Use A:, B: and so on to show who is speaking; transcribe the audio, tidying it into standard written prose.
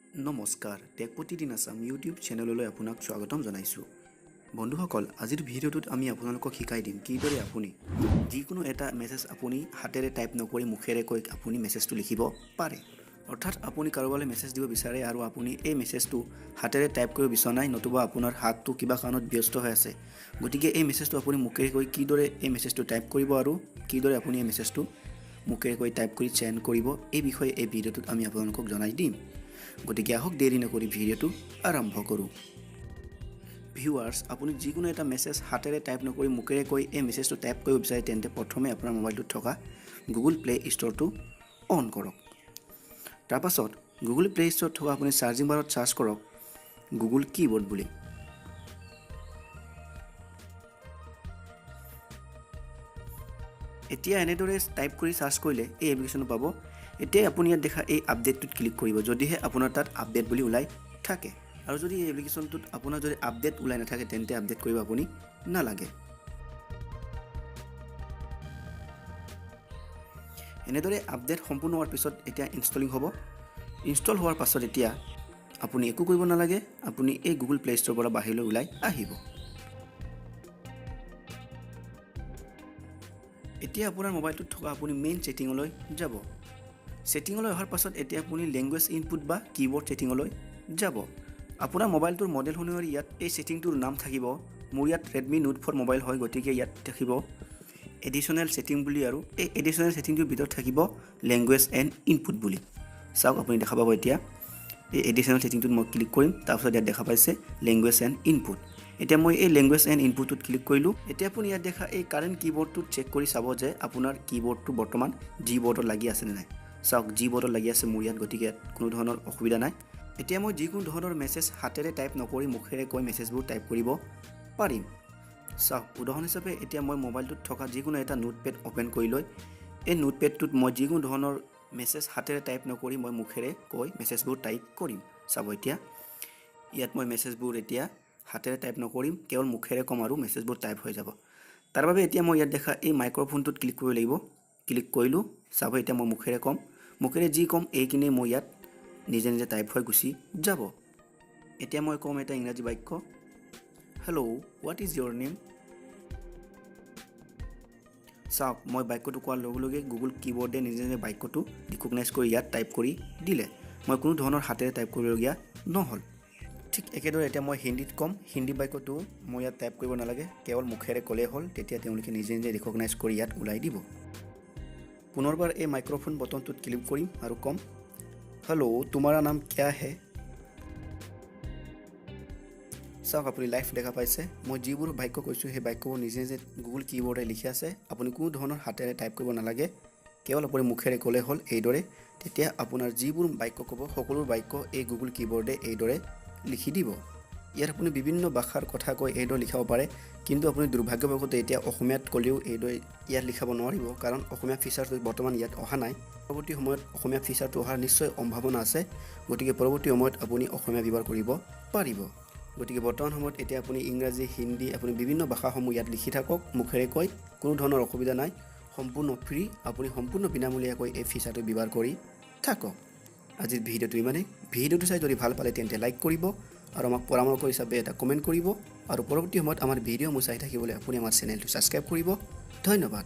A: নমস্কাৰ টেক প্ৰতিদিন আসাম ইউটিউব চেনেললৈ আপোনাক স্বাগতম জনাইছোঁ। বন্ধুসকল, আজিৰ ভিডিঅ'টোত আমি আপোনালোকক শিকাই দিম কিদৰে আপুনি যিকোনো এটা মেছেজ আপুনি হাতেৰে টাইপ নকৰি মুখেৰে কৈ আপুনি মেছেজটো লিখিব পাৰে। অৰ্থাৎ আপুনি কাৰোবালৈ মেছেজ দিব বিচাৰে আৰু আপুনি এই মেছেজটো হাতেৰে টাইপ কৰিব বিচৰা নাই, নতুবা আপোনাৰ হাতটো কিবা কাৰণত ব্যস্ত হৈ আছে। গতিকে এই মেছেজটো আপুনি মুখেৰে কৈ কিদৰে এই মেছেজটো টাইপ কৰিব আৰু কিদৰে আপুনি এই মেছেজটো মুখেৰে কৈ টাইপ কৰি চেণ্ড কৰিব, এই বিষয়ে এই ভিডিঅ'টোত আমি আপোনালোকক জনাই দিম। গতিকে আহক দেৰি নকৰি ভিডিঅ'টো আৰম্ভ কৰোঁ। ভিউৱাৰ্ছ, আপুনি যিকোনো এটা মেছেজ হাতেৰে টাইপ নকৰি মুখেৰে কৈ এই মেছেজটো টাইপ কৰিব বিচাৰে তেন্তে প্ৰথমে আপোনাৰ মোবাইলটোত থকা গুগল প্লে ষ্ট'ৰটো অন কৰক। তাৰপাছত গুগল প্লে ষ্ট'ৰত থকা আপুনি চাৰ্জিং বাৰত চাৰ্চ কৰক গুগল কীবৰ্ড বুলি। এতিয়া এনেদৰে টাইপ কৰি চাৰ্চ কৰিলে এই এপ্লিকেশ্যনটো পাব। এতিয়া আপুনি ইয়াত দেখা এই আপডেটটোত ক্লিক কৰিব যদিহে আপোনাৰ তাত আপডেট বুলি ওলাই থাকে, আৰু যদি এই এপ্লিকেশ্যনটোত আপোনাৰ যদি আপডেট ওলাই নাথাকে তেন্তে আপডেট কৰিব আপুনি নালাগে। এনেদৰে আপডেট সম্পূৰ্ণ হোৱাৰ পিছত এতিয়া ইনষ্টলিং হ'ব। ইনষ্টল হোৱাৰ পাছত এতিয়া আপুনি একো কৰিব নালাগে, আপুনি এই গুগল প্লে ষ্ট'ৰৰ পৰা বাহিৰলৈ ওলাই আহিব। এতিয়া আপোনাৰ মোবাইলটোত থকা আপুনি মেইন ছেটিঙলৈ যাব। ছেটিঙলৈ অহাৰ পাছত এতিয়া আপুনি লেংগুৱেজ ইনপুট বা কীবৰ্ড ছেটিঙলৈ যাব। আপোনাৰ মোবাইলটোৰ মডেল অনুসৰি ইয়াত এই ছেটিংটোৰ নাম থাকিব। মোৰ ইয়াত ৰেডমি নোট 4 মোবাইল হয়, গতিকে ইয়াত থাকিব এডিশ্যনেল ছেটিং বুলি, আৰু এই এডিশ্যনেল ছেটিংটোৰ ভিতৰত থাকিব লেংগুৱেজ এণ্ড ইনপুট বুলি। চাওক, আপুনি দেখা পাব এতিয়া এই এডিশ্যনেল ছেটিংটোত মই ক্লিক কৰিম। তাৰপিছত ইয়াত দেখা পাইছে লেংগুৱেজ এণ্ড ইনপুট। এতিয়া মই এই লেংগুৱেজ এণ্ড ইনপুটটোত ক্লিক কৰিলোঁ। এতিয়া আপুনি ইয়াত দেখা এই কাৰেণ্ট কীবৰ্ডটোত চেক কৰি চাব যে আপোনাৰ কীবৰ্ডটো বৰ্তমান জি বৰ্ডত লাগি আছেনে নাই। চাওক, জি বৰ্ডত লাগি আছে মোৰ ইয়াত, গতিকে ইয়াত কোনো ধৰণৰ অসুবিধা নাই। এতিয়া মই যিকোনো ধৰণৰ মেছেজ হাতেৰে টাইপ নকৰি মুখেৰে কৈ মেছেজবোৰ টাইপ কৰিব পাৰিম। চাওক, উদাহৰণ হিচাপে এতিয়া মই মোবাইলটোত থকা যিকোনো এটা নোটপেড অ'পেন কৰি লৈ এই নোটপেডটোত মই যিকোনো ধৰণৰ মেছেজ হাতেৰে টাইপ নকৰি মই মুখেৰে কৈ মেছেজবোৰ টাইপ কৰিম। চাব, এতিয়া ইয়াত মই মেছেজবোৰ এতিয়া হাতেৰে টাইপ নকৰিম, কেৱল মুখেৰে ক'ম আৰু মেছেজবোৰ টাইপ হৈ যাব। তাৰ বাবে এতিয়া মই ইয়াত দেখা এই মাইক্ৰফোনটোত ক্লিক কৰিব লাগিব। ক্লিক কৰিলোঁ। চাব, এতিয়া মই মুখেৰে ক'ম, মুখেৰে যি ক'ম এইখিনি মই ইয়াত নিজে নিজে টাইপ হৈ গুচি যাব। এতিয়া মই ক'ম এটা ইংৰাজী বাক্য, hello' what is your name. চাওক, মই বাক্যটো কোৱাৰ লগে লগে গুগল কীবৰ্ডে নিজে নিজে বাক্যটো ৰিকগনাইজ কৰি ইয়াত টাইপ কৰি দিলে। মই কোনো ধৰণৰ হাতেৰে টাইপ কৰিবলগীয়া নহ'ল। ঠিক একেদৰে এতিয়া মই হিন্দীত ক'ম, হিন্দী বাক্যটো মই ইয়াত টাইপ কৰিব নালাগে, কেৱল মুখেৰে ক'লেই হ'ল, তেতিয়া তেওঁলোকে নিজে নিজে ৰিকগনাইজ কৰি ইয়াত ওলাই দিব। পুনৰবাৰ এই মাইক্ৰফোন বটনটোত ক্লিক কৰিম আৰু ক'ম, হেল্ল' তোমাৰা নাম ক্যা হে। চাওক, আপুনি লাইভ দেখা পাইছে। মই যিবোৰ বাক্য কৈছোঁ সেই বাক্যবোৰ নিজে নিজে গুগল কীবৰ্ডে লিখি আছে। আপুনি কোনো ধৰণৰ হাতেৰে টাইপ কৰিব নালাগে, কেৱল আপুনি মুখেৰে ক'লে হ'ল এইদৰে। তেতিয়া আপোনাৰ যিবোৰ বাক্য ক'ব সকলো বাক্য এই গুগল কীবৰ্ডে এইদৰে লিখি দিব। ইয়াত আপুনি বিভিন্ন ভাষাৰ কথা কৈ এইদৰে লিখাব পাৰে, কিন্তু আপুনি দুৰ্ভাগ্যবশতঃ এতিয়া অসমীয়াত ক'লেও এইদৰে ইয়াত লিখাব নোৱাৰিব, কাৰণ অসমীয়া ফিচাৰটো বৰ্তমান ইয়াত অহা নাই। পৰৱৰ্তী সময়ত অসমীয়া ফিচাৰটো অহাৰ নিশ্চয় সম্ভাৱনা আছে, গতিকে পৰৱৰ্তী সময়ত আপুনি অসমীয়া ব্যৱহাৰ কৰিব পাৰিব। গতিকে বৰ্তমান সময়ত এতিয়া আপুনি ইংৰাজী, হিন্দী, আপুনি বিভিন্ন ভাষাসমূহ ইয়াত লিখি থাকক মুখেৰে কৈ, কোনো ধৰণৰ অসুবিধা নাই, সম্পূৰ্ণ ফ্ৰী। আপুনি সম্পূৰ্ণ বিনামূলীয়াকৈ এই ফিচাৰটো ব্যৱহাৰ কৰি থাকক। আজিৰ ভিডিঅ'টো ইমানেই। ভিডিঅ'টো চাই যদি ভাল পালে তেন্তে লাইক কৰিব আৰু আমাক পৰামৰ্শ হিচাপে এটা কমেণ্ট কৰিব, আৰু পৰৱৰ্তী সময়ত আমাৰ ভিডিঅ' চাই থাকিবলৈ আপুনি আমাৰ চেনেলটো ছাবস্ক্ৰাইব কৰিব। ধন্যবাদ।